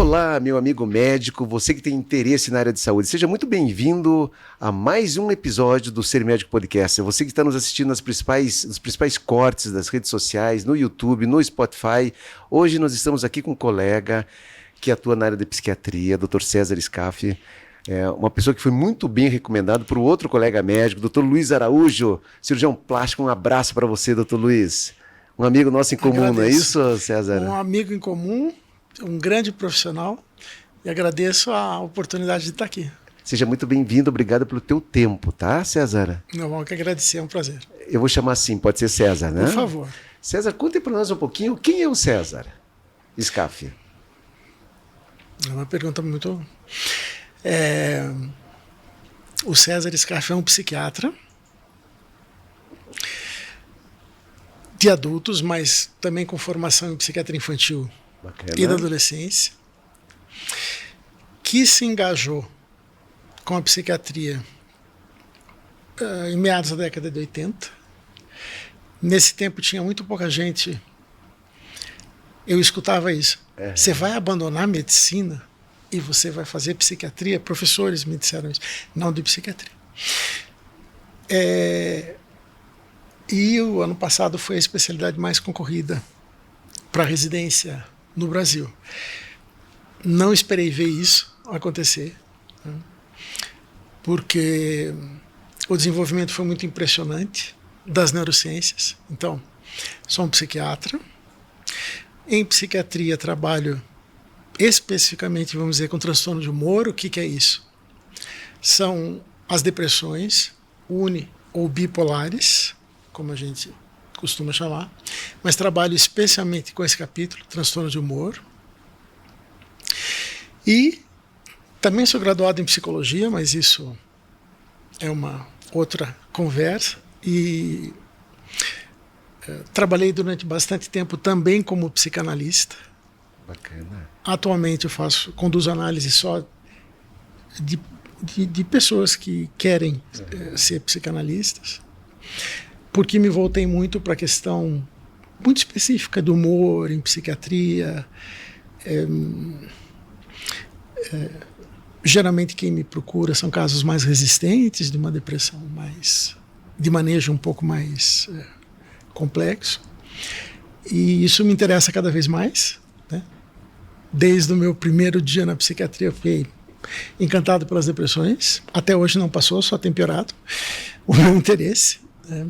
Olá, meu amigo médico, você que tem interesse na área de saúde, seja muito bem-vindo a mais um episódio do Ser Médico Podcast. Você que está nos assistindo nos principais cortes das redes sociais, no YouTube, no Spotify. Hoje nós estamos aqui com um colega que atua na área de psiquiatria, Dr. César Scaff. É uma pessoa que foi muito bem recomendado por um outro colega médico, Dr. Luiz Araújo, cirurgião plástico. Um abraço para você, Dr. Luiz. Um amigo nosso em comum, não é isso, César? Um amigo em comum, um grande profissional, e agradeço a oportunidade de estar aqui. Seja muito bem-vindo, obrigado pelo teu tempo, tá, César? Não vou que agradecer, é um prazer. Eu vou chamar assim, pode ser César, né? Por favor. César, conte para nós um pouquinho, quem é o César Scaff? É uma pergunta muito... O César Scaff é um psiquiatra de adultos, mas também com formação em psiquiatria infantil. Bacana. E da adolescência, que se engajou com a psiquiatria em meados da década de 80. Nesse tempo tinha muito pouca gente. Eu escutava isso. Você vai abandonar a medicina e você vai fazer psiquiatria? Professores me disseram isso. Não de psiquiatria. E o ano passado foi a especialidade mais concorrida para residência no Brasil. Não esperei ver isso acontecer, né? Porque o desenvolvimento foi muito impressionante das neurociências. Então, sou um psiquiatra. Em psiquiatria trabalho especificamente, vamos dizer, com transtorno de humor. O que é isso? São as depressões uni- ou bipolares, como a gente costuma chamar, mas trabalho especialmente com esse capítulo, transtorno de humor. E também sou graduado em psicologia, mas isso é uma outra conversa. E trabalhei durante bastante tempo também como psicanalista. Bacana. Atualmente conduzo análise só de pessoas que querem ser psicanalistas, porque me voltei muito para a questão muito específica do humor em psiquiatria. Geralmente quem me procura são casos mais resistentes, de uma depressão de manejo um pouco mais complexo. E isso me interessa cada vez mais, né? Desde o meu primeiro dia na psiquiatria eu fiquei encantado pelas depressões. Até hoje não passou, só tem piorado o meu interesse, né?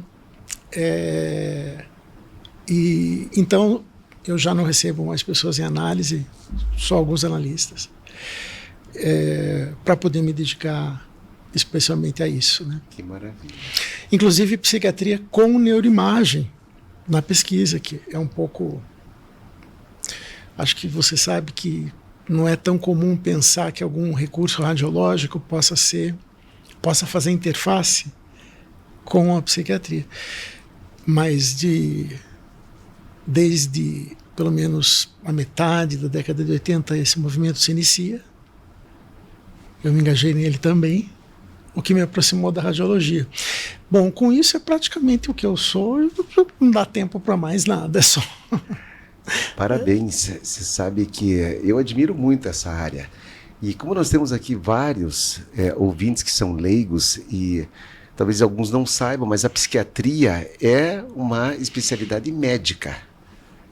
E então eu já não recebo mais pessoas em análise, só alguns analistas, para poder me dedicar especialmente a isso, né? Que maravilha. Inclusive psiquiatria com neuroimagem na pesquisa, que é um pouco... Acho que você sabe que não é tão comum pensar que algum recurso radiológico possa fazer interface com a psiquiatria. Mas desde pelo menos a metade da década de 80 esse movimento se inicia. Eu me engajei nele também, o que me aproximou da radiologia. Bom, com isso é praticamente o que eu sou, não dá tempo para mais nada, é só... Parabéns, você sabe que eu admiro muito essa área. E como nós temos aqui vários ouvintes que são leigos e talvez alguns não saibam, mas a psiquiatria é uma especialidade médica.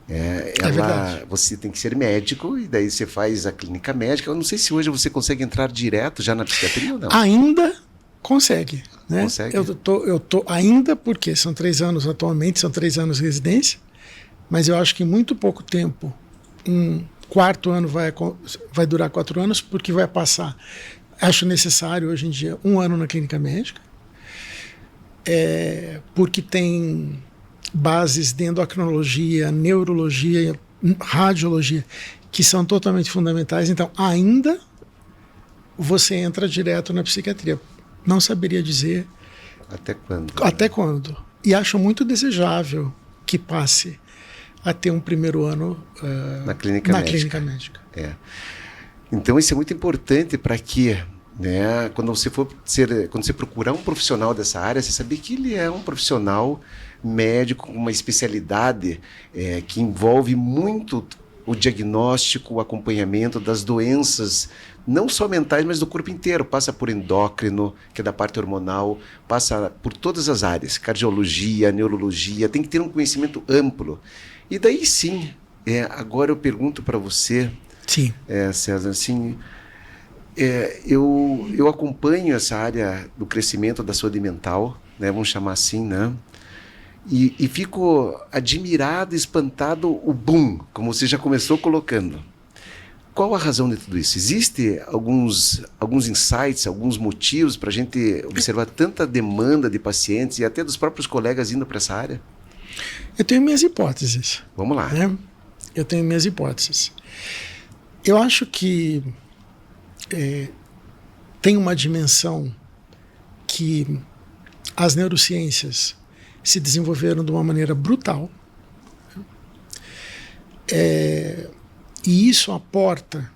Verdade. Você tem que ser médico e daí você faz a clínica médica. Eu não sei se hoje você consegue entrar direto já na psiquiatria ou não. Ainda consegue, né? Consegue? Eu tô ainda, porque são 3 anos atualmente, são 3 anos de residência, mas eu acho que em muito pouco tempo, um quarto ano vai durar 4 anos, porque vai passar, acho necessário hoje em dia, 1 ano na clínica médica, porque tem bases de endocrinologia, neurologia, radiologia, que são totalmente fundamentais. Então, ainda você entra direto na psiquiatria. Não saberia dizer até quando. E acho muito desejável que passe a ter um primeiro ano na clínica médica. Então, isso é muito importante para que, né, quando você procurar um profissional dessa área, você saber que ele é um profissional médico com uma especialidade que envolve muito o diagnóstico, o acompanhamento das doenças, não só mentais, mas do corpo inteiro. Passa por endócrino, que é da parte hormonal, passa por todas as áreas, cardiologia, neurologia, tem que ter um conhecimento amplo. E daí sim, agora eu pergunto para você, Sim. César, assim, eu acompanho essa área do crescimento da saúde mental, né, vamos chamar assim, né? E fico admirado, espantado, o boom, como você já começou colocando. Qual a razão de tudo isso? Existem alguns insights, alguns motivos para a gente observar tanta demanda de pacientes e até dos próprios colegas indo para essa área? Eu tenho minhas hipóteses. Vamos lá. Né? Eu tenho minhas hipóteses. Eu acho que tem uma dimensão que as neurociências se desenvolveram de uma maneira brutal. E isso aporta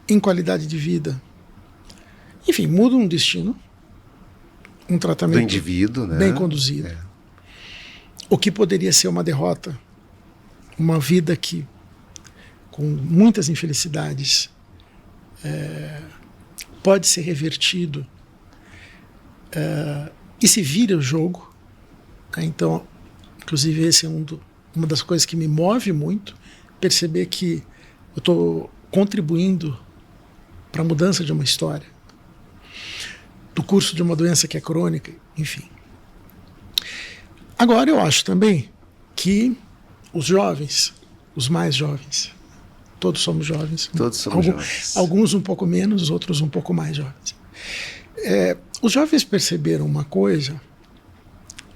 em qualidade de vida. Enfim, muda um destino, um tratamento do indivíduo, né? bem conduzido. O que poderia ser uma derrota, uma vida que, com muitas infelicidades, pode ser revertido e se vira o jogo. Então, inclusive, esse é uma das coisas que me move muito, perceber que eu estou contribuindo para a mudança de uma história, do curso de uma doença que é crônica, enfim. Agora, eu acho também que os jovens, os mais jovens, todos somos jovens. Todos somos jovens. Alguns um pouco menos, outros um pouco mais jovens. Os jovens perceberam uma coisa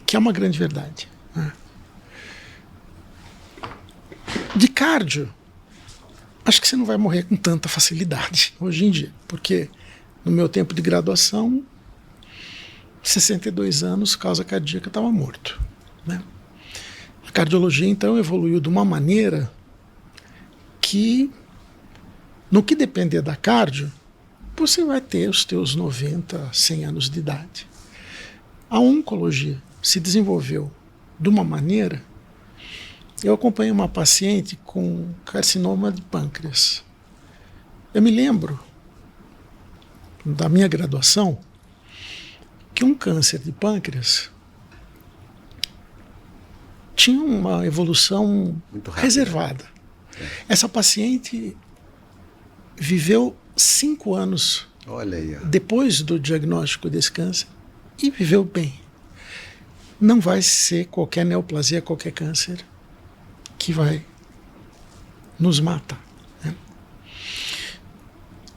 que é uma grande verdade. Né? De cardio, acho que você não vai morrer com tanta facilidade hoje em dia, porque no meu tempo de graduação, 62 anos, causa cardíaca, estava morto. Né? A cardiologia, então, evoluiu de uma maneira que, no que depender da cardio, você vai ter os teus 90, 100 anos de idade. A oncologia se desenvolveu de uma maneira. Eu acompanhei uma paciente com carcinoma de pâncreas. Eu me lembro da minha graduação que um câncer de pâncreas tinha uma evolução muito rápida, reservada. Essa paciente viveu 5 anos Olha aí, depois do diagnóstico desse câncer e viveu bem. Não vai ser qualquer neoplasia, qualquer câncer que vai nos matar. Né?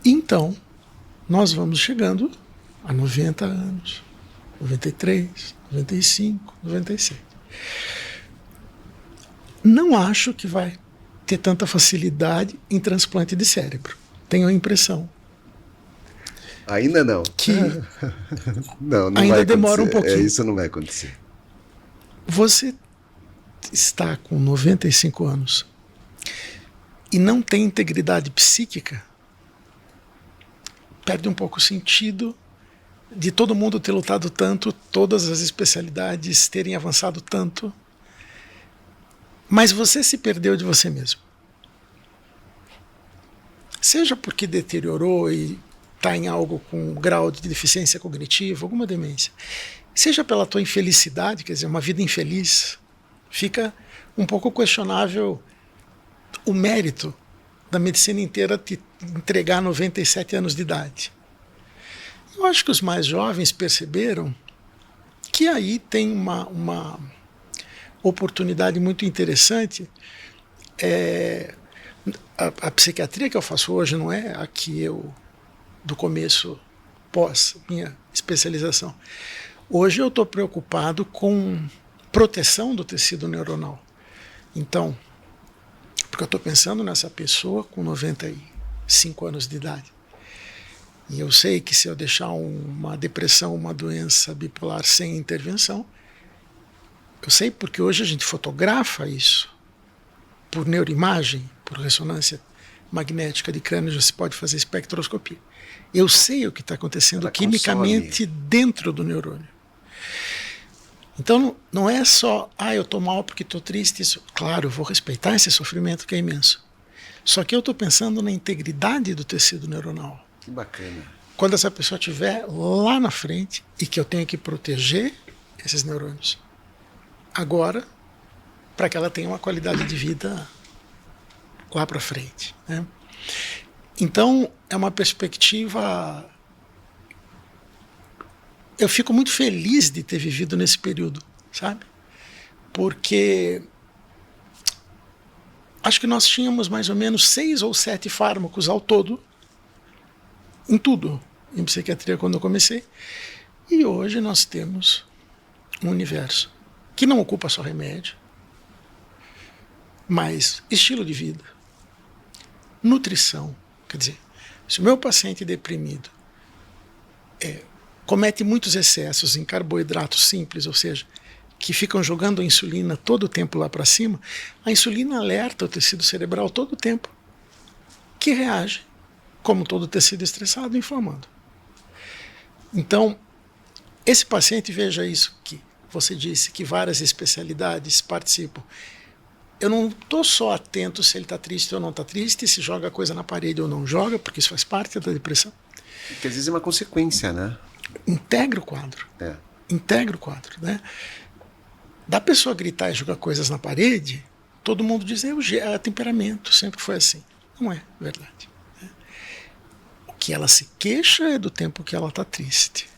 Então, nós vamos chegando a 90 anos, 93, 95, 97. Não acho que vai ter tanta facilidade em transplante de cérebro. Tenho a impressão. Ainda não. Que não ainda vai demora um pouquinho. Isso não vai acontecer. Você está com 95 anos e não tem integridade psíquica, perde um pouco o sentido de todo mundo ter lutado tanto, todas as especialidades terem avançado tanto, mas você se perdeu de você mesmo. Seja porque deteriorou e está em algo com um grau de deficiência cognitiva, alguma demência, seja pela tua infelicidade, quer dizer, uma vida infeliz, fica um pouco questionável o mérito da medicina inteira te entregar 97 anos de idade. Eu acho que os mais jovens perceberam que aí tem uma oportunidade muito interessante. A psiquiatria que eu faço hoje não é a que eu, do começo, pós minha especialização. Hoje eu estou preocupado com proteção do tecido neuronal. Então, porque eu estou pensando nessa pessoa com 95 anos de idade. E eu sei que se eu deixar uma depressão, uma doença bipolar sem intervenção, eu sei porque hoje a gente fotografa isso por neuroimagem, por ressonância magnética de crânio, já se pode fazer espectroscopia. Eu sei o que está acontecendo quimicamente dentro do neurônio. Então não é só, eu estou mal porque estou triste. Isso, claro, eu vou respeitar esse sofrimento que é imenso. Só que eu estou pensando na integridade do tecido neuronal. Que bacana. Quando essa pessoa estiver lá na frente e que eu tenho que proteger esses neurônios agora, para que ela tenha uma qualidade de vida lá para frente, né? Então, é uma perspectiva. Eu fico muito feliz de ter vivido nesse período, sabe? Porque acho que nós tínhamos mais ou menos 6 ou 7 fármacos ao todo, em tudo, em psiquiatria, quando eu comecei. E hoje nós temos um universo que não ocupa só remédio, mas estilo de vida, nutrição. Quer dizer, se o meu paciente deprimido comete muitos excessos em carboidratos simples, ou seja, que ficam jogando a insulina todo o tempo lá para cima, a insulina alerta o tecido cerebral todo o tempo, que reage, como todo tecido estressado, inflamando. Então, esse paciente, veja isso que você disse, que várias especialidades participam. Eu não estou só atento se ele está triste ou não está triste, se joga a coisa na parede ou não joga, porque isso faz parte da depressão. Porque às vezes é uma consequência, né? Integra o quadro. Integra o quadro, né? Da pessoa gritar e jogar coisas na parede, todo mundo diz é temperamento, sempre foi assim. Não é verdade. Né? O que ela se queixa é do tempo que ela está triste,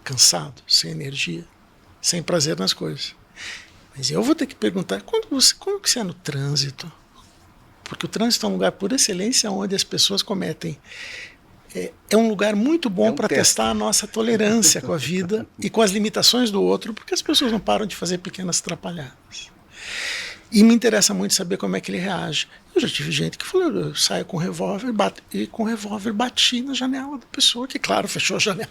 cansado, sem energia, sem prazer nas coisas. Mas eu vou ter que perguntar, como que você é no trânsito? Porque o trânsito é um lugar por excelência onde as pessoas cometem. É um lugar muito bom para testar a nossa tolerância com a vida e com as limitações do outro, porque as pessoas não param de fazer pequenas atrapalhadas. E me interessa muito saber como é que ele reage. Eu já tive gente que falou, eu saio com revólver e com revólver bati na janela da pessoa, que claro, fechou a janela.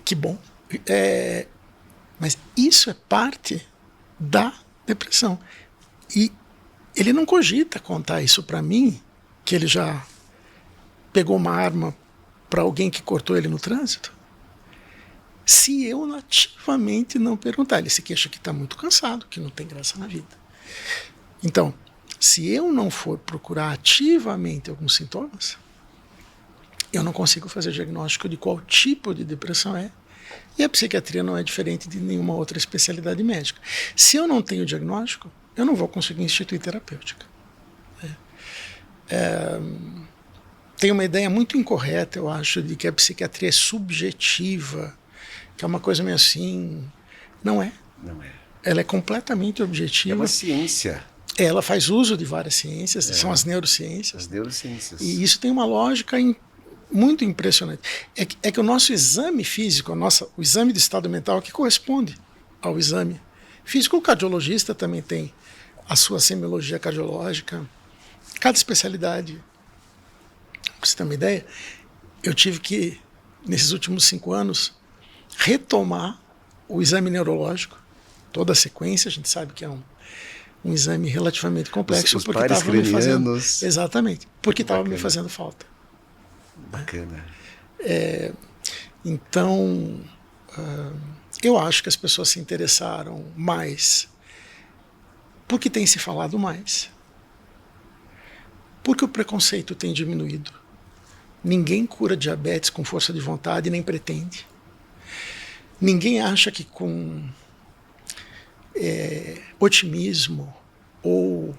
Que bom. Mas isso é parte da depressão. E ele não cogita contar isso para mim, que ele já pegou uma arma para alguém que cortou ele no trânsito, se eu ativamente não perguntar. Ele se queixa que está muito cansado, que não tem graça na vida. Então, se eu não for procurar ativamente alguns sintomas, eu não consigo fazer diagnóstico de qual tipo de depressão é. E a psiquiatria não é diferente de nenhuma outra especialidade médica. Se eu não tenho diagnóstico, eu não vou conseguir instituir terapêutica. Tem uma ideia muito incorreta, eu acho, de que a psiquiatria é subjetiva, que é uma coisa meio assim. Não é. Não é. Ela é completamente objetiva. É uma ciência. Ela faz uso de várias ciências, são as neurociências. As neurociências. E isso tem uma lógica muito impressionante. É que o nosso exame físico, o exame de estado mental, que corresponde ao exame físico. O cardiologista também tem a sua semiologia cardiológica. Cada especialidade. Para você ter uma ideia, eu tive que, nesses últimos 5 anos, retomar o exame neurológico, toda a sequência. A gente sabe que é um exame relativamente complexo. Os porque pares estava me fazendo. cranianos. Exatamente, porque estava me fazendo falta. Bacana. Então, eu acho que as pessoas se interessaram mais porque tem se falado mais, porque o preconceito tem diminuído. Ninguém cura diabetes com força de vontade, nem pretende. Ninguém acha que com otimismo ou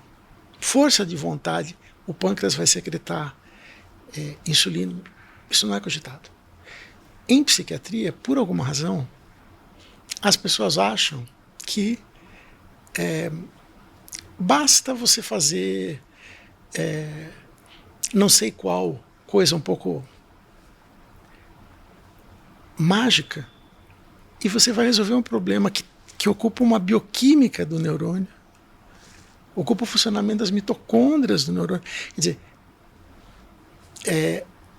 força de vontade o pâncreas vai secretar insulina. Isso não é cogitado. Em psiquiatria, por alguma razão, as pessoas acham que basta você fazer não sei qual coisa um pouco mágica e você vai resolver um problema que ocupa uma bioquímica do neurônio, ocupa o funcionamento das mitocôndrias do neurônio. Quer dizer,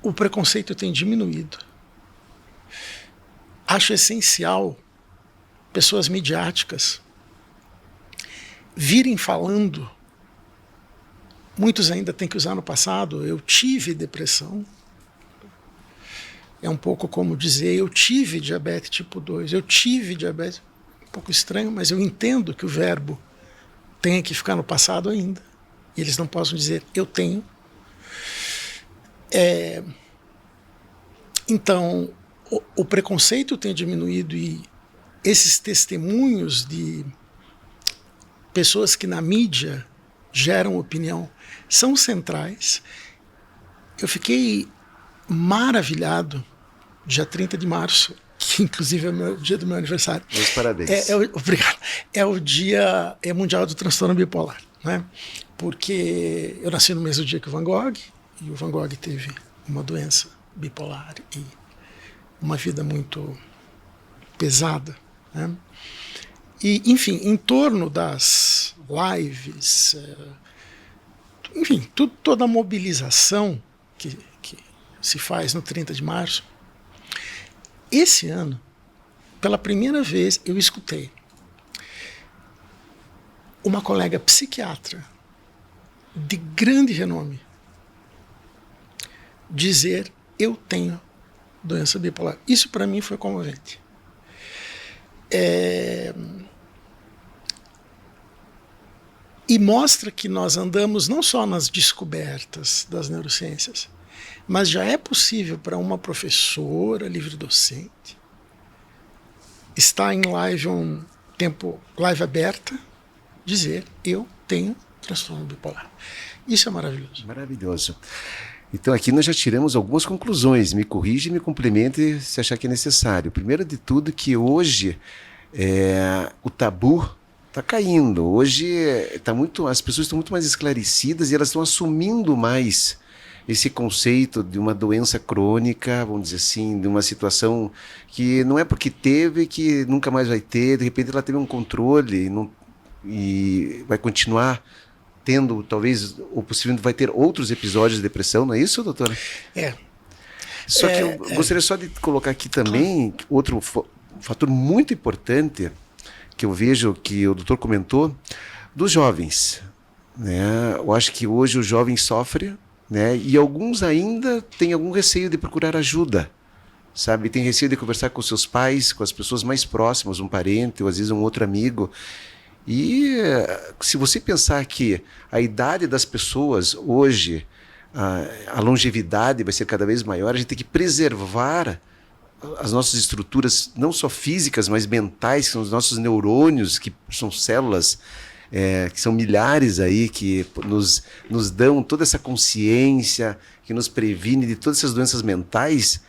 o preconceito tem diminuído. Acho essencial pessoas midiáticas virem falando. Muitos ainda têm que usar no passado. Eu tive depressão. É um pouco como dizer, eu tive diabetes tipo 2, eu tive diabetes. Um pouco estranho, mas eu entendo que o verbo tenha que ficar no passado ainda. E eles não possam dizer, eu tenho. Então, o preconceito tem diminuído e esses testemunhos de pessoas que na mídia geram opinião são centrais. Eu fiquei maravilhado, dia 30 de março, que inclusive é o dia do meu aniversário. Meus parabéns. Obrigado. É o dia mundial do transtorno bipolar, né? Porque eu nasci no mesmo dia que o Van Gogh, e o Van Gogh teve uma doença bipolar e uma vida muito pesada, né? E, enfim, em torno das lives, enfim, toda a mobilização que se faz no 30 de março, esse ano, pela primeira vez, eu escutei uma colega psiquiatra de grande renome dizer, eu tenho doença bipolar. Isso para mim foi comovente. E mostra que nós andamos não só nas descobertas das neurociências, mas já é possível para uma professora livre-docente estar em live live aberta, dizer, eu tenho transtorno bipolar. Isso é maravilhoso. Maravilhoso. Então aqui nós já tiramos algumas conclusões. Me corrige e me complemente se achar que é necessário. Primeiro de tudo que hoje o tabu está caindo. Hoje as pessoas estão muito mais esclarecidas e elas estão assumindo mais esse conceito de uma doença crônica, vamos dizer assim, de uma situação que não é porque teve que nunca mais vai ter, de repente ela teve um controle e vai continuar tendo, talvez, ou possivelmente vai ter outros episódios de depressão, não é isso, doutora? Só que eu gostaria só de colocar aqui também outro fator muito importante que eu vejo que o doutor comentou, dos jovens, né? Eu acho que hoje o jovem sofre, né? E alguns ainda têm algum receio de procurar ajuda, sabe? Tem receio de conversar com seus pais, com as pessoas mais próximas, um parente ou às vezes um outro amigo. E se você pensar que a idade das pessoas hoje, a longevidade vai ser cada vez maior, a gente tem que preservar as nossas estruturas, não só físicas, mas mentais, que são os nossos neurônios, que são células, que são milhares aí, que nos dão toda essa consciência, que nos previne de todas essas doenças mentais.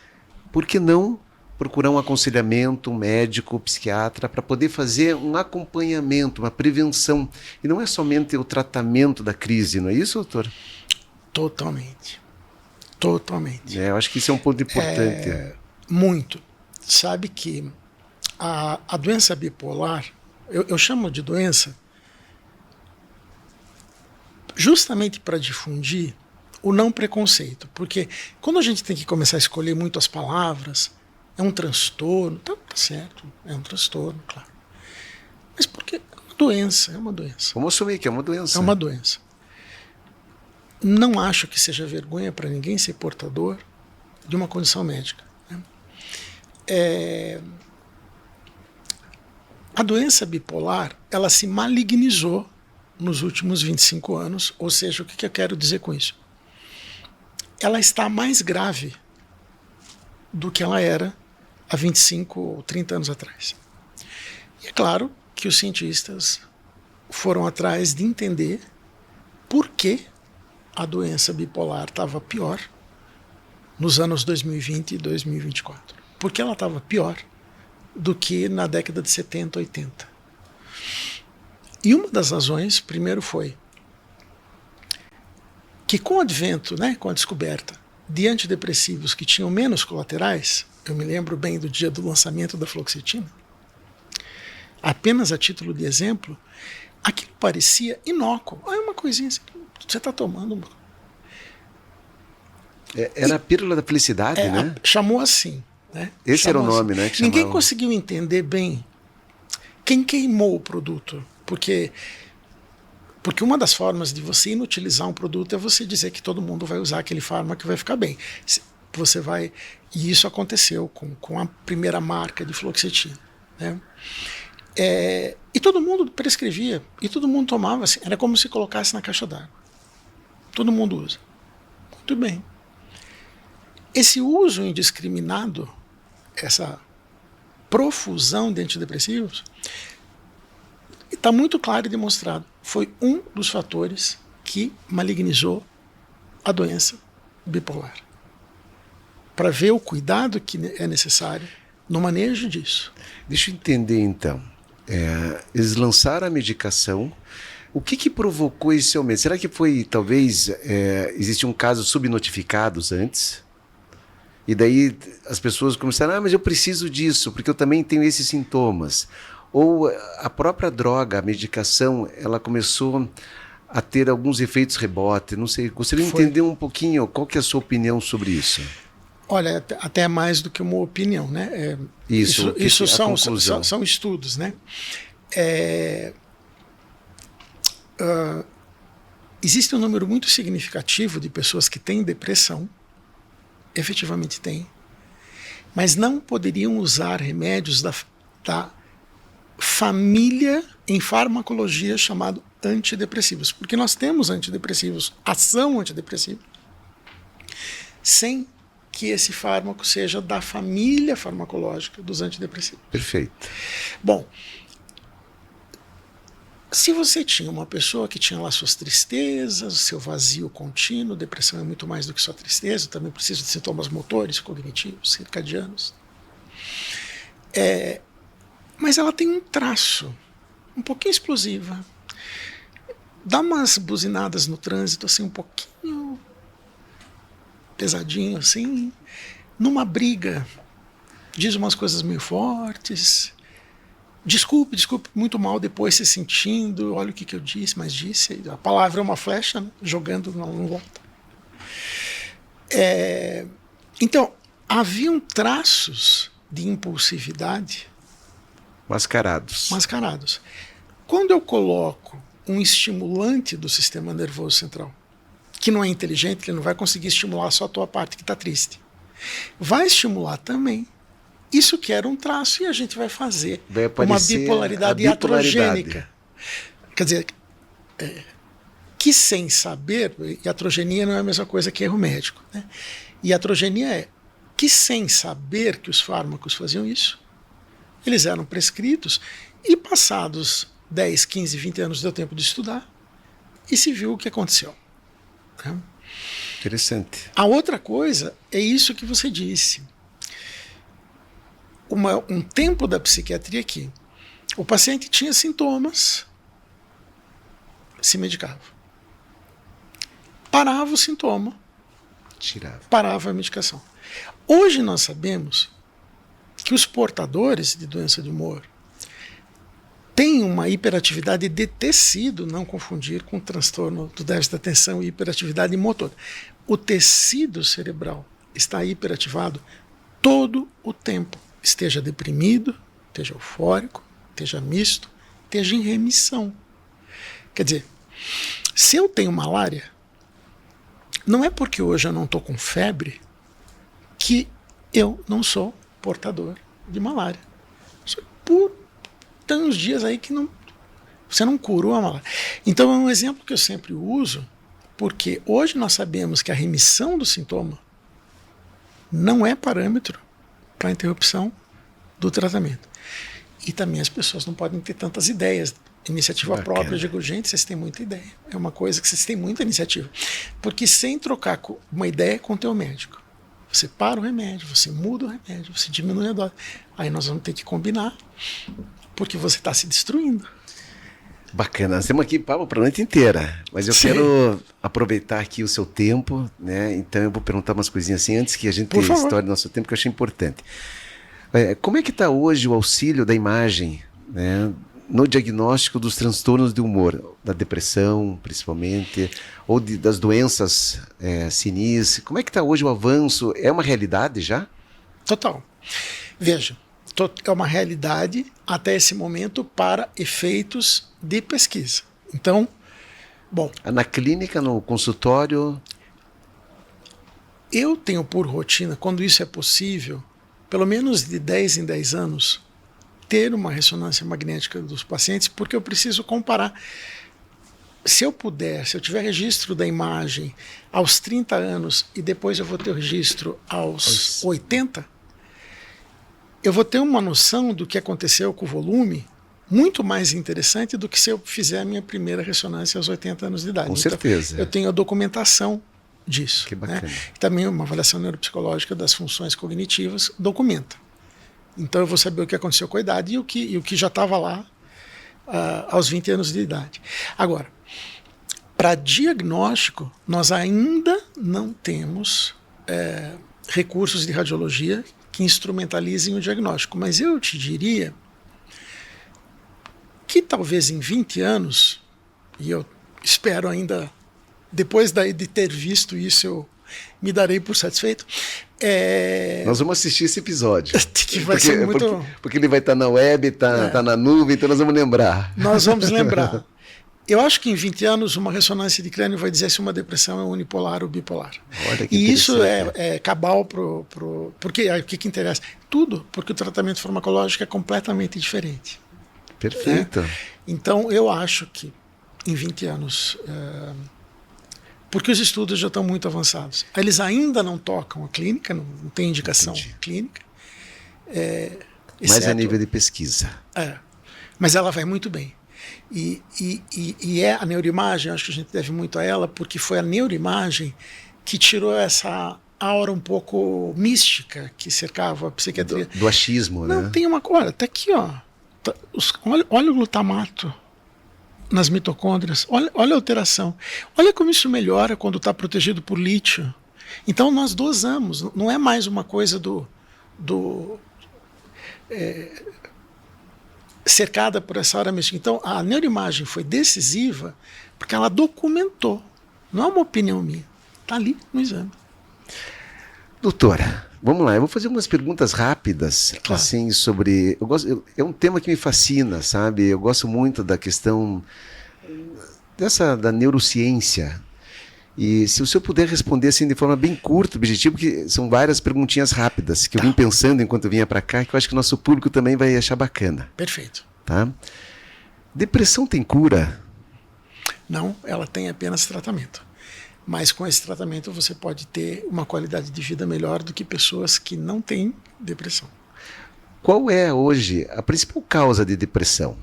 Por que não procurar um aconselhamento, um médico, um psiquiatra, para poder fazer um acompanhamento, uma prevenção? E não é somente o tratamento da crise, não é isso, doutor? Totalmente. Totalmente. Eu acho que isso é um ponto importante. Muito. Sabe que a doença bipolar, eu chamo de doença justamente para difundir o não preconceito. Porque quando a gente tem que começar a escolher muito as palavras, é um transtorno, tá certo, é um transtorno, claro. Mas porque é uma doença, é uma doença. Vamos assumir que é uma doença. É uma doença. Não acho que seja vergonha para ninguém ser portador de uma condição médica. A doença bipolar, ela se malignizou nos últimos 25 anos, ou seja, o que eu quero dizer com isso? Ela está mais grave do que ela era há 25 ou 30 anos atrás. E é claro que os cientistas foram atrás de entender por que a doença bipolar estava pior nos anos 2020 e 2024. Por que ela estava pior do que na década de 70, 80. E uma das razões, primeiro, foi que com o advento, com a descoberta de antidepressivos que tinham menos colaterais, eu me lembro bem do dia do lançamento da fluoxetina, apenas a título de exemplo, aquilo parecia inócuo. É uma coisinha assim, você está tomando. Era a pílula da felicidade, né? Chamou assim. Esse era o nome, né? Que ninguém chamava. Conseguiu entender bem quem queimou o produto. Porque uma das formas de você inutilizar um produto é você dizer que todo mundo vai usar aquele fármaco e vai ficar bem. você vai... E isso aconteceu com a primeira marca de fluoxetina, né? E todo mundo prescrevia, e todo mundo tomava assim, era como se colocasse na caixa d'água. Todo mundo usa. Muito bem. Esse uso indiscriminado, essa profusão de antidepressivos, está muito claro e demonstrado. Foi um dos fatores que malignizou a doença bipolar. Para ver o cuidado que é necessário no manejo disso. Deixa eu entender então. Eles lançaram a medicação. O que provocou esse aumento? Será que foi, talvez, existiam casos subnotificados antes? E daí as pessoas começaram, mas eu preciso disso, porque eu também tenho esses sintomas. Ou a própria droga, a medicação, ela começou a ter alguns efeitos rebote. Não sei, gostaria de entender um pouquinho qual que é a sua opinião sobre isso. Olha, até mais do que uma opinião, né? Isso são estudos, né? Existe um número muito significativo de pessoas que têm depressão, efetivamente têm, mas não poderiam usar remédios da família em farmacologia chamado antidepressivos, porque nós temos antidepressivos, ação antidepressiva, sem que esse fármaco seja da família farmacológica dos antidepressivos. Perfeito. Bom, se você tinha uma pessoa que tinha lá suas tristezas, seu vazio contínuo, depressão é muito mais do que só tristeza, também precisa de sintomas motores, cognitivos, circadianos. Mas ela tem um traço um pouquinho explosiva. Dá umas buzinadas no trânsito, assim, um pouquinho pesadinho, assim. Numa briga, diz umas coisas meio fortes. Desculpe muito mal depois se sentindo. Olha o que eu disse, mas disse. A palavra é uma flecha, né? Jogando, não volta. Então, haviam traços de impulsividade mascarados. Quando eu coloco um estimulante do sistema nervoso central, que não é inteligente, que não vai conseguir estimular só a tua parte que está triste, vai estimular também isso que era um traço, e a gente vai fazer uma bipolaridade iatrogênica. Quer dizer, que sem saber, iatrogenia não é a mesma coisa que erro médico, né? Iatrogenia é que sem saber que os fármacos faziam isso, eles eram prescritos, e passados 10, 15, 20 anos deu tempo de estudar e se viu o que aconteceu. Né? Interessante. A outra coisa é isso que você disse. Um tempo da psiquiatria que o paciente tinha sintomas, se medicava. Parava o sintoma, parava a medicação. Hoje nós sabemos que os portadores de doença de humor têm uma hiperatividade de tecido, não confundir com o transtorno do déficit de atenção e hiperatividade motor. O tecido cerebral está hiperativado todo o tempo. Esteja deprimido, esteja eufórico, esteja misto, esteja em remissão. Quer dizer, se eu tenho malária, não é porque hoje eu não estou com febre que eu não sou portador de malária. Tem uns dias aí que você não curou a malária. Então é um exemplo que eu sempre uso, porque hoje nós sabemos que a remissão do sintoma não é parâmetro para a interrupção do tratamento. E também as pessoas não podem ter tantas ideias. Iniciativa própria, eu digo, gente, vocês têm muita ideia. É uma coisa que vocês têm muita iniciativa. Porque sem trocar uma ideia com o teu médico, você para o remédio, você muda o remédio, você diminui a dose. Aí nós vamos ter que combinar, porque você está se destruindo. Bacana, nós temos aqui papo para a noite inteira, mas eu quero aproveitar aqui o seu tempo, né? Então eu vou perguntar umas coisinhas assim antes que a gente estoure nosso tempo, que eu achei importante. Como é que está hoje o auxílio da imagem, né, no diagnóstico dos transtornos de humor, da depressão principalmente, ou das doenças sinis? Como é que está hoje o avanço? É uma realidade já? Total. Veja, é uma realidade até esse momento para efeitos de pesquisa. Então, bom... Na clínica, no consultório... Eu tenho por rotina, quando isso é possível, pelo menos de 10 em 10 anos, ter uma ressonância magnética dos pacientes, porque eu preciso comparar. Se eu tiver registro da imagem aos 30 anos e depois eu vou ter o registro aos 80, eu vou ter uma noção do que aconteceu com o volume muito mais interessante do que se eu fizer a minha primeira ressonância aos 80 anos de idade. Com certeza. Então, eu tenho a documentação disso. Que bacana. Né? Também uma avaliação neuropsicológica das funções cognitivas documenta. Então eu vou saber o que aconteceu com a idade e o que já estava lá aos 20 anos de idade. Agora, para diagnóstico, nós ainda não temos recursos de radiologia que instrumentalizem o diagnóstico. Mas eu te diria que talvez em 20 anos, e eu espero ainda, depois de ter visto isso, eu me darei por satisfeito. Nós vamos assistir esse episódio. Que vai ser muito... porque ele vai estar na web, tá na nuvem, então nós vamos lembrar. Nós vamos lembrar. Eu acho que em 20 anos uma ressonância de crânio vai dizer se uma depressão é unipolar ou bipolar. Olha que e isso é cabal porque o que interessa? Tudo, porque o tratamento farmacológico é completamente diferente. Perfeito. Então eu acho que em 20 anos, porque os estudos já estão muito avançados, eles ainda não tocam a clínica, não tem indicação clínica. Mas a nível de pesquisa. Mas ela vai muito bem. E a neuroimagem, acho que a gente deve muito a ela, porque foi a neuroimagem que tirou essa aura um pouco mística que cercava a psiquiatria. Do achismo, né? Não, tem uma coisa, até aqui, ó. Olha o glutamato nas mitocôndrias, olha a alteração. Olha como isso melhora quando está protegido por lítio. Então nós dosamos, não é mais uma coisa cercada por essa aura mística. Então a neuroimagem foi decisiva porque ela documentou, não é uma opinião minha, está ali no exame. Doutora, vamos lá, eu vou fazer umas perguntas rápidas, claro. Assim, sobre... é um tema que me fascina, sabe? Eu gosto muito da questão da neurociência. E se o senhor puder responder assim de forma bem curta, objetivo, porque são várias perguntinhas rápidas que eu vim pensando enquanto eu vinha para cá, que eu acho que o nosso público também vai achar bacana. Perfeito. Tá? Depressão tem cura? Não, ela tem apenas tratamento. Mas com esse tratamento você pode ter uma qualidade de vida melhor do que pessoas que não têm depressão. Qual é hoje a principal causa de depressão?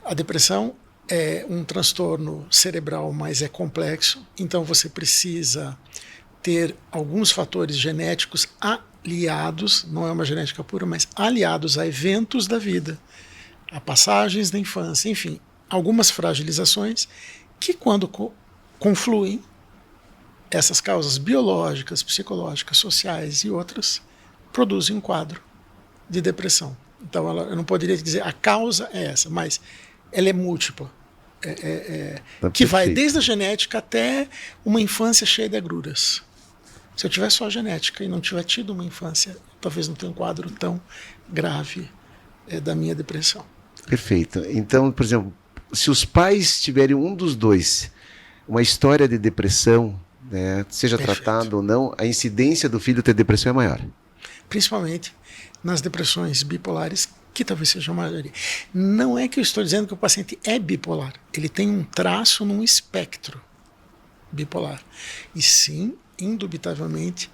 A depressão é um transtorno cerebral, mas é complexo. Então você precisa ter alguns fatores genéticos aliados, não é uma genética pura, mas aliados a eventos da vida, a passagens da infância, enfim, algumas fragilizações que quando confluem essas causas biológicas, psicológicas, sociais e outras, produzem um quadro de depressão. Então eu não poderia dizer a causa é essa, mas ela é múltipla. Que vai desde a genética até uma infância cheia de agruras. Se eu tiver só a genética e não tiver tido uma infância, talvez não tenha um quadro tão grave da minha depressão. Perfeito. Então, por exemplo, se os pais tiverem um dos dois uma história de depressão, né, seja tratado ou não, a incidência do filho ter depressão é maior. Principalmente nas depressões bipolares, que talvez seja a maioria. Não é que eu estou dizendo que o paciente é bipolar. Ele tem um traço num espectro bipolar. E sim, indubitavelmente,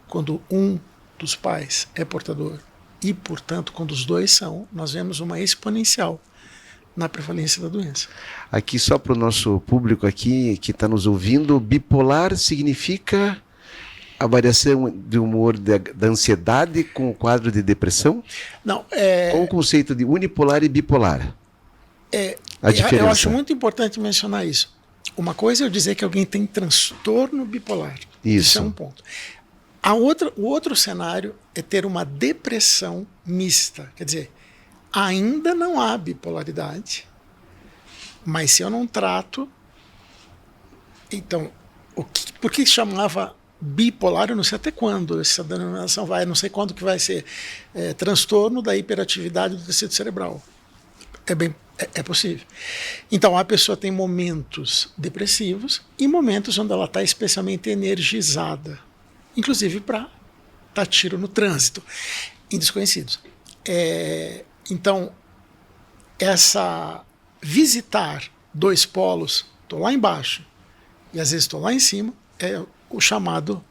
quando um dos pais é portador e, portanto, quando os dois são, nós vemos uma exponencial na prevalência da doença. Aqui, só para o nosso público aqui que está nos ouvindo, bipolar significa a variação de humor da ansiedade com o quadro de depressão? Não. Ou o conceito de unipolar e bipolar? A diferença. Eu acho muito importante mencionar isso. Uma coisa é eu dizer que alguém tem transtorno bipolar. Isso é um ponto. O outro cenário é ter uma depressão mista. Quer dizer, ainda não há bipolaridade, mas se eu não trato... Então, por que chamava bipolar? Eu não sei até quando essa denominação vai, eu não sei quando que vai ser transtorno da hiperatividade do tecido cerebral. É possível. Então, a pessoa tem momentos depressivos e momentos onde ela está especialmente energizada. inclusive para dar tiro no trânsito, em desconhecidos. Então, visitar dois polos, estou lá embaixo e às vezes estou lá em cima, é o chamado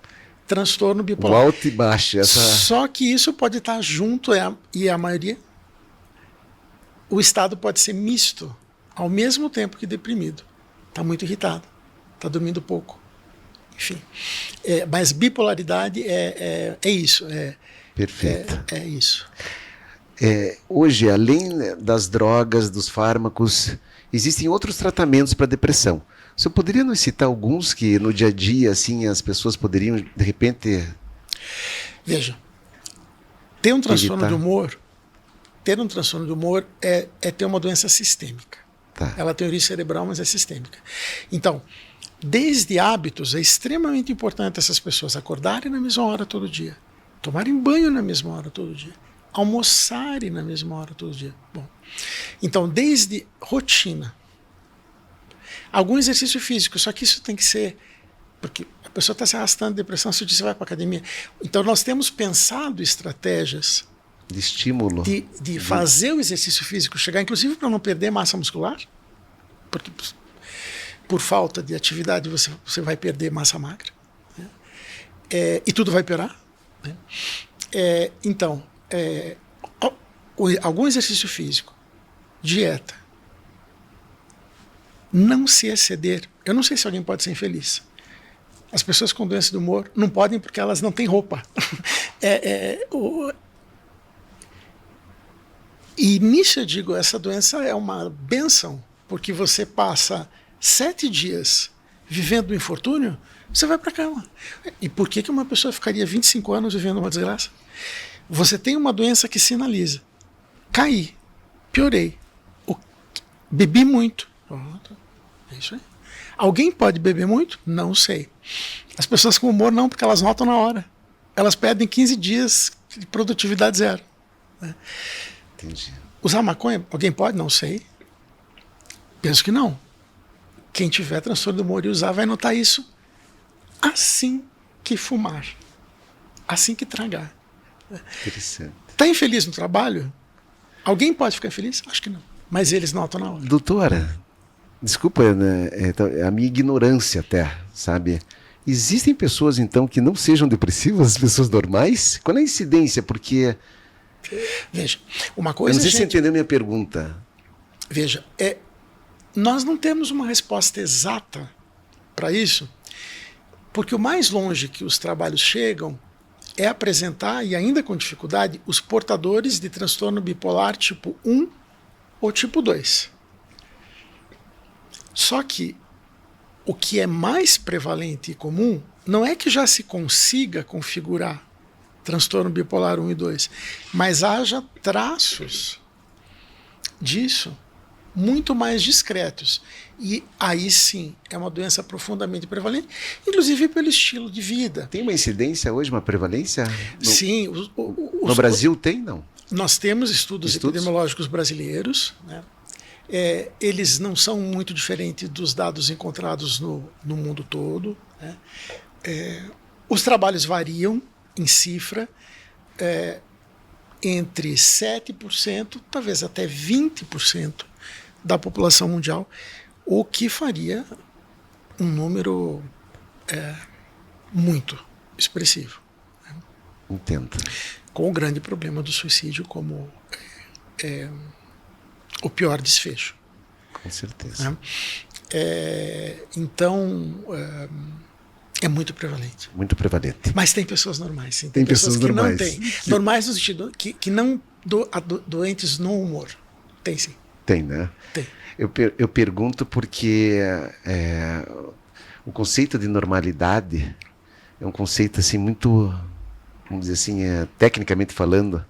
transtorno bipolar. O alto e baixo. Só que isso pode estar junto, e a maioria, o estado pode ser misto, ao mesmo tempo que deprimido. Está muito irritado, está dormindo pouco. Enfim. Mas bipolaridade é isso. Perfeito. É isso. Hoje, além das drogas, dos fármacos, existem outros tratamentos para depressão. Você poderia nos citar alguns que no dia a dia assim, as pessoas poderiam, de repente... Veja, ter um transtorno de humor é ter uma doença sistêmica. Tá. Ela tem origem cerebral, mas é sistêmica. Então, desde hábitos, é extremamente importante essas pessoas acordarem na mesma hora todo dia, tomarem banho na mesma hora todo dia, almoçarem na mesma hora todo dia. Bom, então, desde rotina, algum exercício físico, só que isso tem que ser... Porque a pessoa está se arrastando de depressão, se você vai para a academia. Então, nós temos pensado estratégias de estímulo. De fazer o exercício físico, chegar inclusive para não perder massa muscular, porque por falta de atividade você vai perder massa magra, né? E tudo vai piorar, né? Então, algum exercício físico, dieta, não se exceder. Eu não sei se alguém pode ser infeliz. As pessoas com doença do humor não podem porque elas não têm roupa. E nisso eu digo, essa doença é uma bênção, porque você passa 7 dias vivendo um infortúnio, você vai para a cama. E por que uma pessoa ficaria 25 anos vivendo uma desgraça? Você tem uma doença que sinaliza. Caí, piorei, bebi muito. É isso aí. Alguém pode beber muito? Não sei. As pessoas com humor não, porque elas notam na hora. Elas perdem 15 dias de produtividade zero, né? Entendi. Usar maconha? Alguém pode? Não sei. Penso que não. Quem tiver transtorno do humor e usar vai notar isso assim que fumar, assim que tragar. Interessante. Está infeliz no trabalho? Alguém pode ficar feliz? Acho que não. Mas eles notam na hora. Doutora, desculpa, né, a minha ignorância até, sabe? Existem pessoas, então, que não sejam depressivas, as pessoas normais? Qual é a incidência? Porque... Veja, uma coisa... Eu não sei se você entendeu a minha pergunta. Veja, nós não temos uma resposta exata para isso, porque o mais longe que os trabalhos chegam é apresentar, e ainda com dificuldade, os portadores de transtorno bipolar tipo 1 ou tipo 2. Só que o que é mais prevalente e comum não é que já se consiga configurar transtorno bipolar 1 e 2, mas haja traços disso muito mais discretos. E aí sim, é uma doença profundamente prevalente, inclusive pelo estilo de vida. Tem uma incidência hoje, uma prevalência? Sim. No Brasil tem, não? Nós temos estudos epidemiológicos brasileiros, né? Eles não são muito diferentes dos dados encontrados no mundo todo, né? Os trabalhos variam em cifra, entre 7%, talvez até 20% da população mundial, o que faria um número muito expressivo. Entendo. Com o grande problema do suicídio como o pior desfecho. Com certeza. Então, é muito prevalente. Muito prevalente. Mas tem pessoas normais, sim. Tem pessoas que normais. Não têm. Normais no sentido que não doentes no humor. Tem sim. Tem, né? Tem. Eu pergunto porque o conceito de normalidade é um conceito assim muito, vamos dizer assim, tecnicamente falando,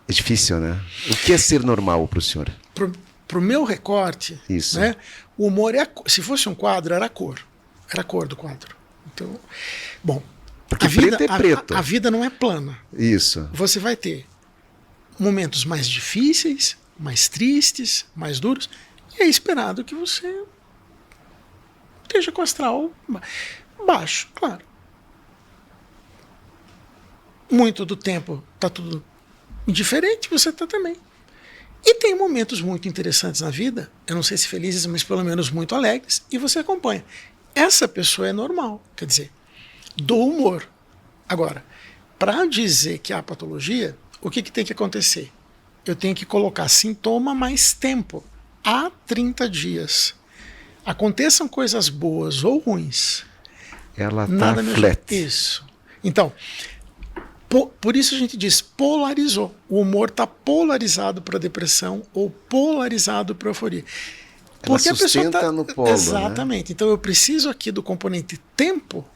é difícil, né? O que é ser normal para o senhor? Para o meu recorte, isso, né, o humor se fosse um quadro, era a cor. Era a cor do quadro. Então, bom, porque preto é preto. A vida não é plana. Isso. Você vai ter momentos mais difíceis, mais tristes, mais duros, e é esperado que você esteja com o astral baixo, claro. muito do tempo está tudo indiferente, você está também. E tem momentos muito interessantes na vida, eu não sei se felizes, mas pelo menos muito alegres, e você acompanha. Essa pessoa é normal, quer dizer, do humor. Agora, para dizer que há patologia, o que tem que acontecer? Eu tenho que colocar sintoma mais tempo, há 30 dias. Aconteçam coisas boas ou ruins. Ela está flat. Isso. Então, por isso a gente diz polarizou. O humor está polarizado para depressão ou polarizado para euforia. Porque ela sustenta a pessoa no polo. Exatamente. Né? Então eu preciso aqui do componente tempo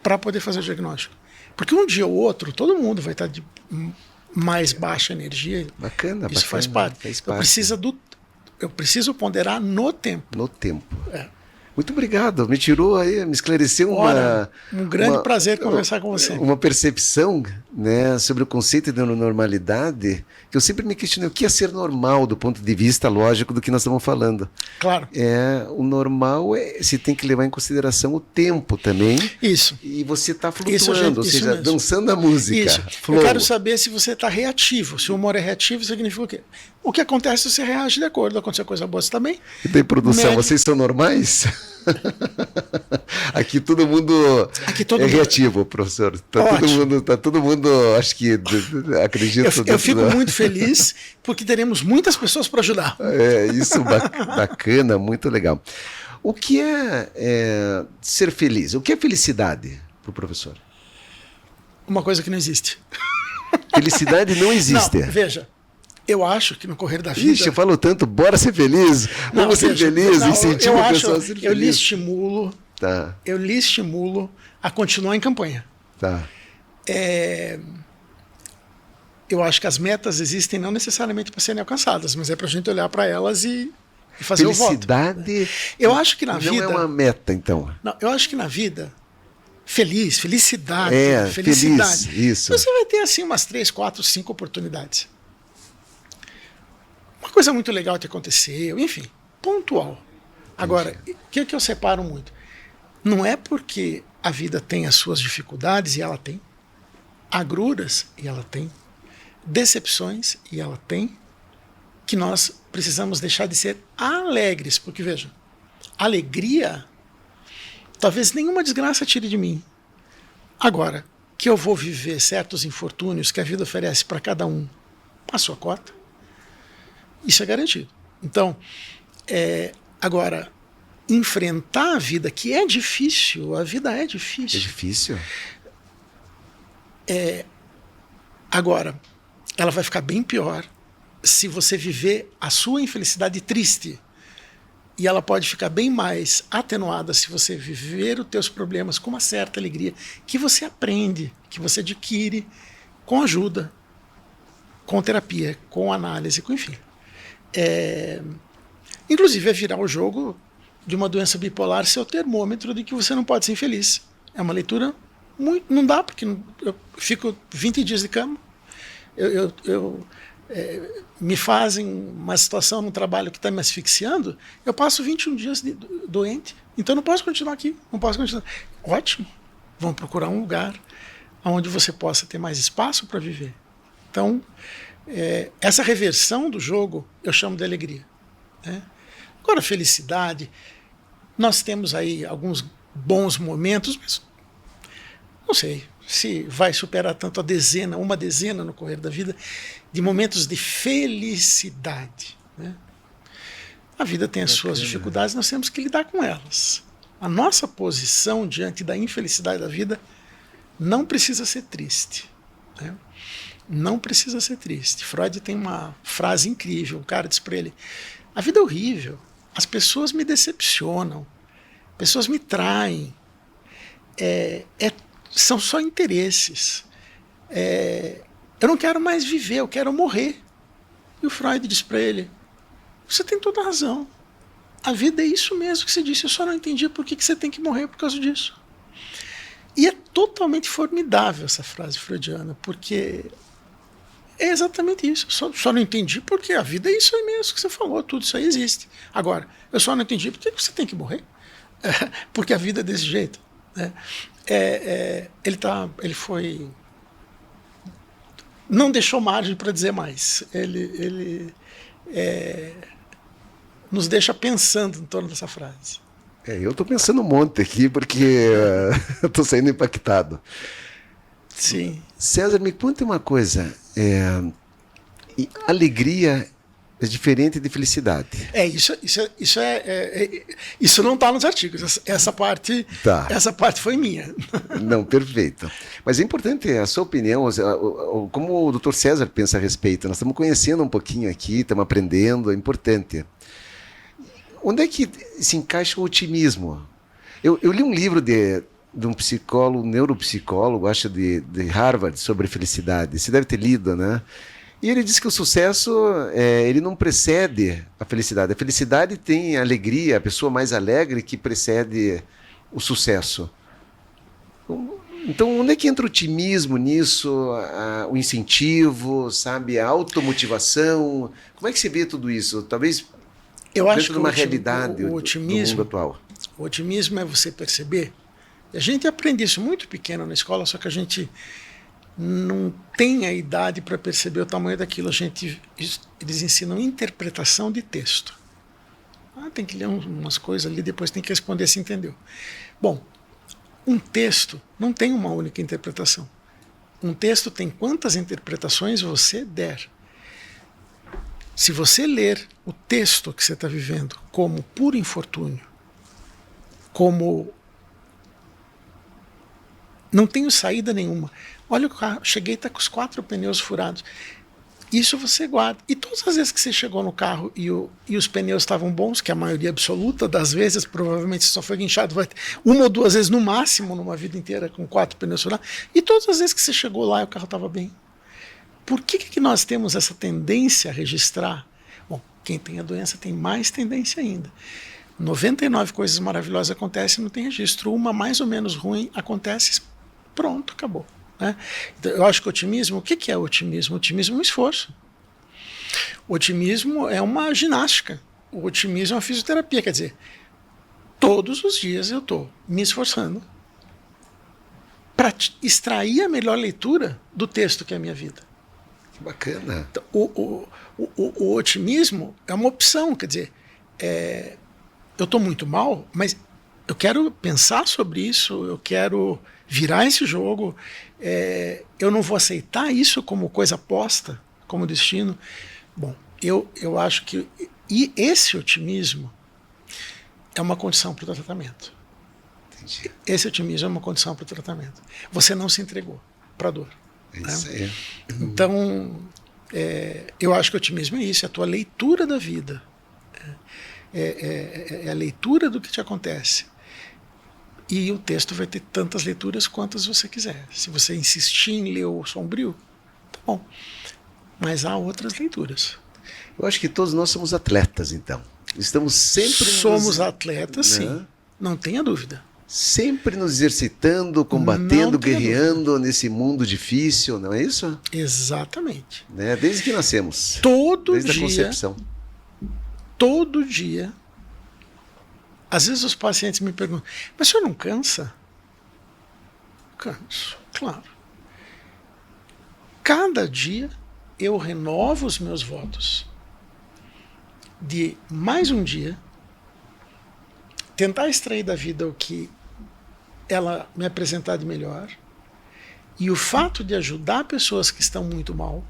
para poder fazer o diagnóstico. Porque um dia ou outro, todo mundo vai estar de mais baixa energia. Bacana, isso faz parte. Eu preciso ponderar no tempo. No tempo. Muito obrigado, me tirou aí, me esclareceu um grande prazer conversar com você. Uma percepção, né, sobre o conceito de normalidade, que eu sempre me questionei, o que é ser normal do ponto de vista lógico do que nós estamos falando. Claro. O normal se tem que levar em consideração o tempo também. Isso. E você está flutuando, ou seja, dançando a música. Isso. Flow. Eu quero saber se você está reativo. Se o humor é reativo, significa o quê? O que acontece, você reage de acordo. Aconteceu coisa boa, você está bem? E tem produção, vocês são normais? Aqui todo mundo é reativo, professor. Tá todo mundo, acho que acredito. Eu fico muito feliz porque teremos muitas pessoas para ajudar. Isso bacana, muito legal. O que é ser feliz? O que é felicidade para o professor? Uma coisa que não existe. Felicidade não existe. Não, veja. Eu acho que no correr da vida... Ixi, eu falo tanto, bora ser feliz, vamos ser felizes, incentivo a pessoa a ser feliz. Eu lhe estimulo a continuar em campanha. Tá. Eu acho que as metas existem não necessariamente para serem alcançadas, mas é para a gente olhar para elas e fazer o voto. Felicidade eu acho que na vida, não é uma meta, então. Não, eu acho que na vida... Felicidade. Feliz, isso. Você vai ter assim umas 3, 4, 5 oportunidades. Uma coisa muito legal que aconteceu, enfim, pontual. Agora, o que eu separo muito? Não é porque a vida tem as suas dificuldades, e ela tem, agruras, e ela tem, decepções, e ela tem, que nós precisamos deixar de ser alegres. Porque, veja, alegria, talvez nenhuma desgraça tire de mim. Agora, que eu vou viver certos infortúnios que a vida oferece para cada um a sua cota, isso é garantido. Então, agora, enfrentar a vida, que é difícil, a vida é difícil. É difícil? Agora, ela vai ficar bem pior se você viver a sua infelicidade triste. E ela pode ficar bem mais atenuada se você viver os teus problemas com uma certa alegria, que você aprende, que você adquire com ajuda, com terapia, com análise, com enfim. Inclusive, virar o jogo de uma doença bipolar ser o termômetro de que você não pode ser infeliz. É uma leitura muito... Não dá, porque eu fico 20 dias de cama. Me fazem uma situação no trabalho que está me asfixiando, eu passo 21 dias doente. Então, não posso continuar aqui. Não posso continuar. Ótimo. Vamos procurar um lugar onde você possa ter mais espaço para viver. Então... essa reversão do jogo eu chamo de alegria, né? Agora, felicidade, nós temos aí alguns bons momentos, mas não sei se vai superar tanto uma dezena no correr da vida de momentos de felicidade, né? A vida tem as suas dificuldades, nós temos que lidar com elas. A nossa posição diante da infelicidade da vida não precisa ser triste, né? Não precisa ser triste. Freud tem uma frase incrível. O cara diz para ele: a vida é horrível, as pessoas me decepcionam, pessoas me traem, são só interesses. Eu não quero mais viver, eu quero morrer. E o Freud diz para ele: você tem toda a razão. A vida é isso mesmo que você disse, eu só não entendi por que você tem que morrer por causa disso. E é totalmente formidável essa frase freudiana, porque é exatamente isso. Só não entendi porque a vida é isso aí mesmo que você falou, tudo isso aí existe. Agora, eu só não entendi porque você tem que morrer. Porque a vida é desse jeito, né? Ele foi não deixou margem para dizer mais. Ele nos deixa pensando em torno dessa frase. Eu estou pensando um monte aqui, porque eu estou saindo impactado. Sim. César, me conta uma coisa. Alegria é diferente de felicidade. Isso não está nos artigos. Essa parte foi minha. Não, perfeito. Mas é importante a sua opinião, como o Dr. César pensa a respeito. Nós estamos conhecendo um pouquinho aqui, estamos aprendendo, é importante. Onde é que se encaixa o otimismo? Eu li um livro de um psicólogo, neuropsicólogo, acho de Harvard, sobre felicidade. Você deve ter lido, né? E ele diz que o sucesso, ele não precede a felicidade. A felicidade tem a alegria, a pessoa mais alegre que precede o sucesso. Então, onde é que entra o otimismo nisso, o incentivo, sabe, a automotivação? Como é que você vê tudo isso? Talvez eu acho que uma realidade o otimismo, do mundo atual. O otimismo é você perceber. A gente aprende isso muito pequeno na escola, só que a gente não tem a idade para perceber o tamanho daquilo. Eles ensinam interpretação de texto. Tem que ler umas coisas ali, depois tem que responder se entendeu. Bom, um texto não tem uma única interpretação. Um texto tem quantas interpretações você der. Se você ler o texto que você está vivendo como puro infortúnio, como não tenho saída nenhuma, olha o carro, cheguei e está com os 4 pneus furados. Isso você guarda. E todas as vezes que você chegou no carro e os pneus estavam bons, que a maioria absoluta das vezes, provavelmente só foi guinchado uma ou duas vezes no máximo numa vida inteira com 4 pneus furados, e todas as vezes que você chegou lá e o carro estava bem. Por que nós temos essa tendência a registrar? Bom, quem tem a doença tem mais tendência ainda. 99 coisas maravilhosas acontecem e não tem registro. Uma mais ou menos ruim acontece, pronto, acabou. Né? Então, eu acho que o otimismo, o que é o otimismo? O otimismo é um esforço. O otimismo é uma ginástica. O otimismo é uma fisioterapia. Quer dizer, todos os dias eu estou me esforçando para extrair a melhor leitura do texto que é a minha vida. Que bacana. Então, o otimismo é uma opção. Quer dizer, eu estou muito mal, mas eu quero pensar sobre isso, eu quero virar esse jogo, eu não vou aceitar isso como coisa posta, como destino. Bom, eu acho que esse otimismo é uma condição para o tratamento. Entendi. Esse otimismo é uma condição para o tratamento. Você não se entregou para a dor. É isso aí. Então, eu acho que o otimismo é isso, é a tua leitura da vida. É a leitura do que te acontece. E o texto vai ter tantas leituras quantas você quiser. Se você insistir em ler o sombrio, tá bom. Mas há outras leituras. Eu acho que todos nós somos atletas, então. Estamos sempre... Somos atletas, sim. Não tenha dúvida. Sempre nos exercitando, combatendo, guerreando nesse mundo difícil, não é isso? Exatamente. Né? Desde que nascemos. Desde a concepção. Todo dia. Às vezes os pacientes me perguntam, mas o senhor não cansa? Canso, claro. Cada dia eu renovo os meus votos de mais um dia tentar extrair da vida o que ela me apresentar de melhor, e o fato de ajudar pessoas que estão muito mal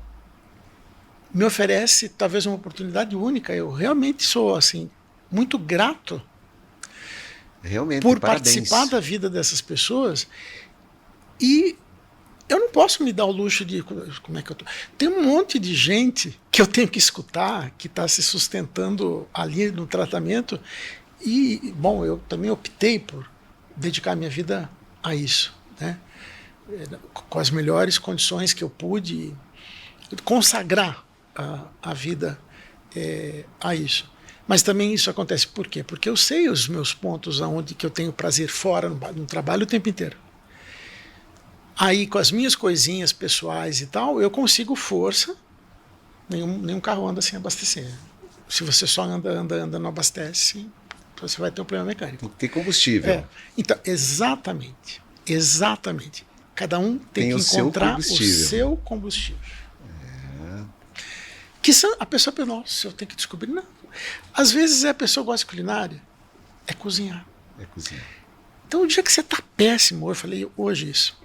me oferece talvez uma oportunidade única. Eu realmente sou assim muito grato por participar da vida dessas pessoas, e eu não posso me dar o luxo de como é que eu tô. Tem um monte de gente que eu tenho que escutar, que está se sustentando ali no tratamento, e bom, eu também optei por dedicar minha vida a isso, né? Com as melhores condições que eu pude, consagrar a vida a isso. Mas também isso acontece por quê? Porque eu sei os meus pontos onde que eu tenho prazer fora no trabalho o tempo inteiro. Aí, com as minhas coisinhas pessoais e tal, eu consigo força. Nenhum carro anda sem abastecer. Se você só anda, não abastece, você vai ter um problema mecânico. Tem que ter combustível. Então, exatamente. Cada um tem que encontrar o seu combustível. Que a pessoa pensa, nossa, eu tenho que descobrir. Não. Às vezes a pessoa gosta de culinária, é cozinhar. É cozinhar. Então o dia que você está péssimo, eu falei hoje isso.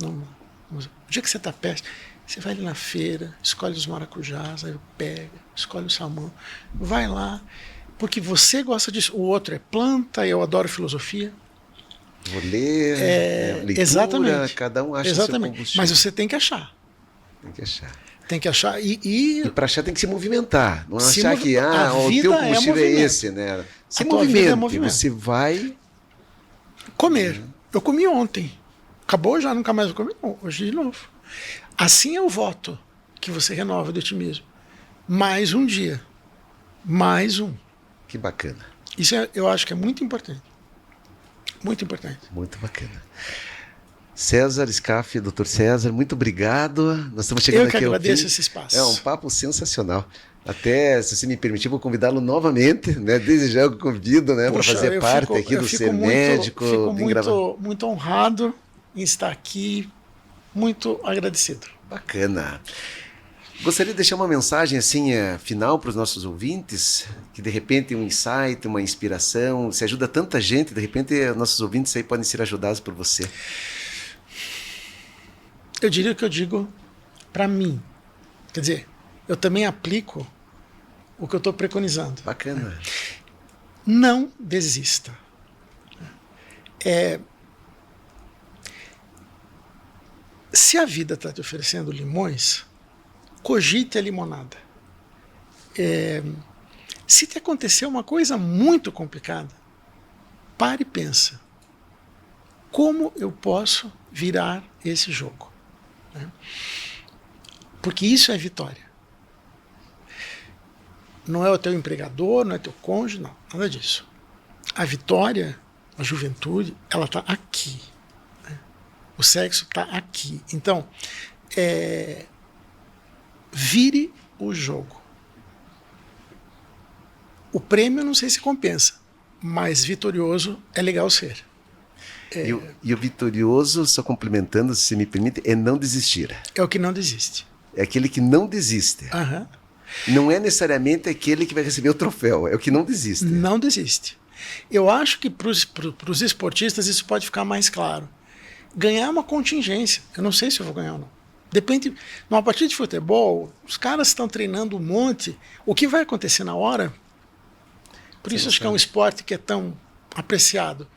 O dia que você está péssimo, você vai ali na feira, escolhe os maracujás, aí pega, escolhe o salmão, vai lá, porque você gosta disso. O outro é planta, eu adoro filosofia. Vou ler, leitura, exatamente. Cada um acha exatamente. seu combustível. Mas você tem que achar. Tem que achar. Tem que achar. E para achar tem que se movimentar. Não se achar que o teu combustível é esse, né? Se movimenta. Você vai comer. Eu comi ontem. Acabou já, nunca mais vou comer. Não, hoje de novo. Assim é o voto que você renova do otimismo. Mais um dia. Mais um. Que bacana. Isso eu acho que é muito importante. Muito importante. Muito bacana. César Scaff, Dr. César, muito obrigado. Nós estamos chegando aqui ao fim. Eu que agradeço esse espaço. É um papo sensacional. Até, se você me permitir, vou convidá-lo novamente, né? Desde já eu convido, né, para fazer parte aqui do Ser Médico. Fico muito honrado em estar aqui, muito agradecido. Bacana. Gostaria de deixar uma mensagem assim final para os nossos ouvintes, que de repente um insight, uma inspiração, se ajuda tanta gente, de repente nossos ouvintes aí podem ser ajudados por você. Eu diria o que eu digo para mim. Quer dizer, eu também aplico o que eu estou preconizando. Bacana. Não desista. Se a vida está te oferecendo limões, cogite a limonada. Se te acontecer uma coisa muito complicada, pare e pensa. Como eu posso virar esse jogo? Porque isso é vitória. Não é o teu empregador, não é teu cônjuge, não, nada disso. A vitória, a juventude, ela está aqui. O sexo está aqui. Então, vire o jogo. O prêmio eu não sei se compensa, mas vitorioso é legal ser. E o vitorioso, só complementando, se você me permite, é não desistir. É o que não desiste. É aquele que não desiste. Uhum. Não é necessariamente aquele que vai receber o troféu, é o que não desiste. Não desiste. Eu acho que para os esportistas isso pode ficar mais claro. Ganhar é uma contingência. Eu não sei se eu vou ganhar ou não. Depende. Numa partida de futebol, os caras estão treinando um monte. O que vai acontecer na hora? Por isso acho que é um esporte que é tão apreciado.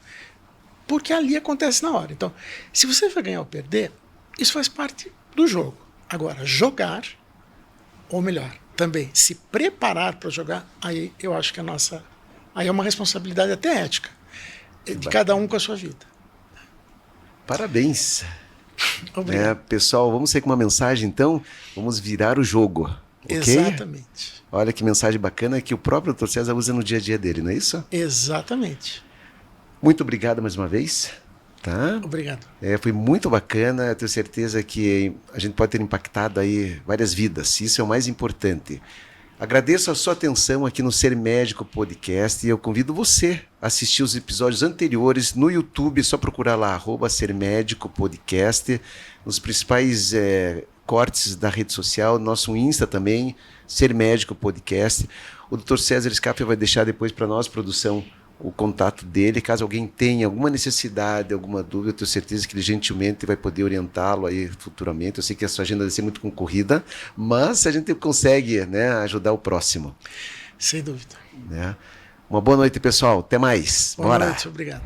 Porque ali acontece na hora. Então, se você vai ganhar ou perder, isso faz parte do jogo. Agora, jogar, ou melhor, também se preparar para jogar, aí eu acho que aí é uma responsabilidade até ética, de cada um com a sua vida. Parabéns. Obrigado. Pessoal, vamos sair com uma mensagem então, vamos virar o jogo. Okay? Exatamente. Olha que mensagem bacana que o próprio Dr. César usa no dia a dia dele, não é isso? Exatamente. Muito obrigado mais uma vez. Tá? Obrigado. Foi muito bacana, eu tenho certeza que a gente pode ter impactado aí várias vidas, isso é o mais importante. Agradeço a sua atenção aqui no Ser Médico Podcast e eu convido você a assistir os episódios anteriores no YouTube, é só procurar lá, @Ser Médico Podcast, nos principais cortes da rede social, nosso Insta também, Ser Médico Podcast. O Dr. César Scaff vai deixar depois para nós, produção, o contato dele, caso alguém tenha alguma necessidade, alguma dúvida, eu tenho certeza que ele gentilmente vai poder orientá-lo aí futuramente. Eu sei que a sua agenda deve ser muito concorrida, mas a gente consegue, né, ajudar o próximo. Sem dúvida. Né? Uma boa noite, pessoal. Até mais. Boa noite, obrigado.